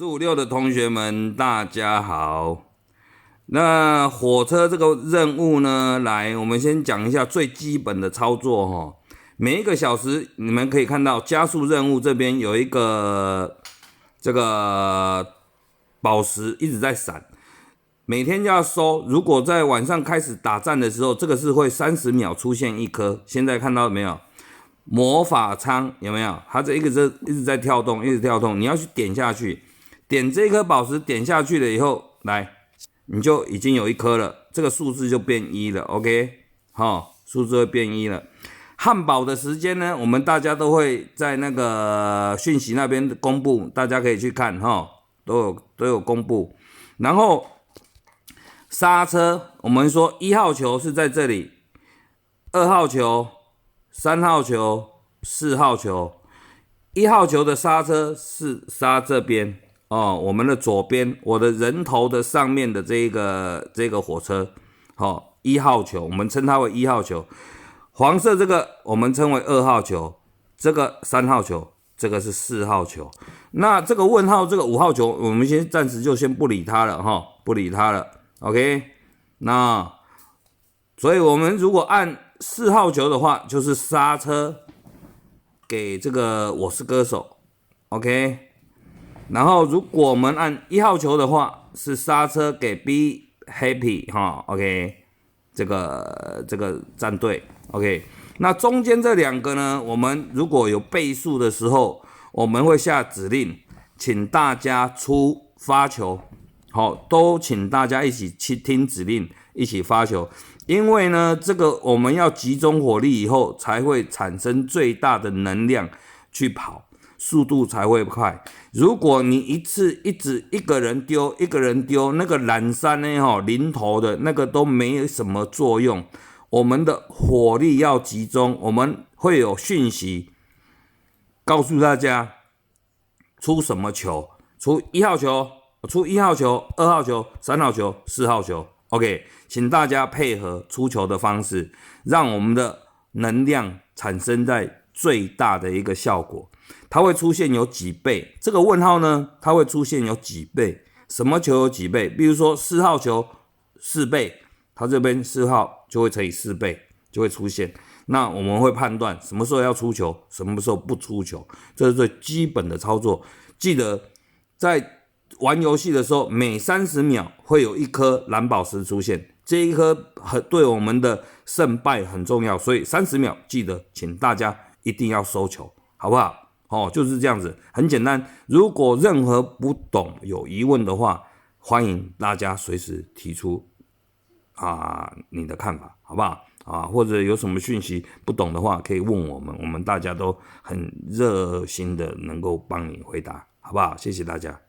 456的同学们，大家好。那火车这个任务呢，来，我们先讲一下最基本的操作哈。每一个小时，你们可以看到加速任务这边有一个这个宝石一直在闪，每天要收。如果在晚上开始打战的时候，这个是会30秒出现一颗。现在看到没有？魔法仓有没有？它这一直在跳动，一直跳动，你要去点下去。点这颗宝石，点下去了以后，来，你就已经有一颗了，这个数字就变1了 ，OK， 数字会变1了。汉堡的时间呢，我们大家都会在那个讯息那边公布，大家可以去看都有公布。然后刹车，我们说1号球是在这里，2号球、3号球、4号球，1号球的刹车是刹这边。我们的左边，我的人头的上面的这个火车，1号球，我们称它为1号球。黄色这个我们称为2号球，这个3号球，这个是4号球。那这个问号，这个5号球，我们暂时就先不理它了不理它了 ，OK。那所以我们如果按4号球的话，就是刹车给这个我是歌手 ，OK。然后如果我们按1号球的话，是刹车给 Be Happy OK， 这个战队 OK。那中间这两个呢，我们如果有倍数的时候，我们会下指令，请大家发球，都请大家一起去听指令，一起发球。因为呢，这个我们要集中火力以后，才会产生最大的能量去跑。速度才会快。如果你一直一个人丢，那个缆山呢零头的那个都没有什么作用。我们的火力要集中，我们会有讯息告诉大家出什么球，出1号球，出1号球、2号球、3号球、4号球。OK， 请大家配合出球的方式，让我们的能量产生在最大的一个效果。它会出现有几倍？这个问号呢，它会出现有几倍？什么球有几倍？比如说4号球4倍，它这边4号就会乘以4倍，就会出现。那我们会判断什么时候要出球，什么时候不出球，这是最基本的操作。记得在玩游戏的时候，每30秒会有一颗蓝宝石出现，这一颗对我们的胜败很重要，所以30秒记得，请大家一定要收球，好不好？就是这样子，很简单。如果任何不懂有疑问的话，欢迎大家随时提出你的看法，好不好？或者有什么讯息不懂的话，可以问我们，我们大家都很热心的能够帮你回答，好不好？谢谢大家。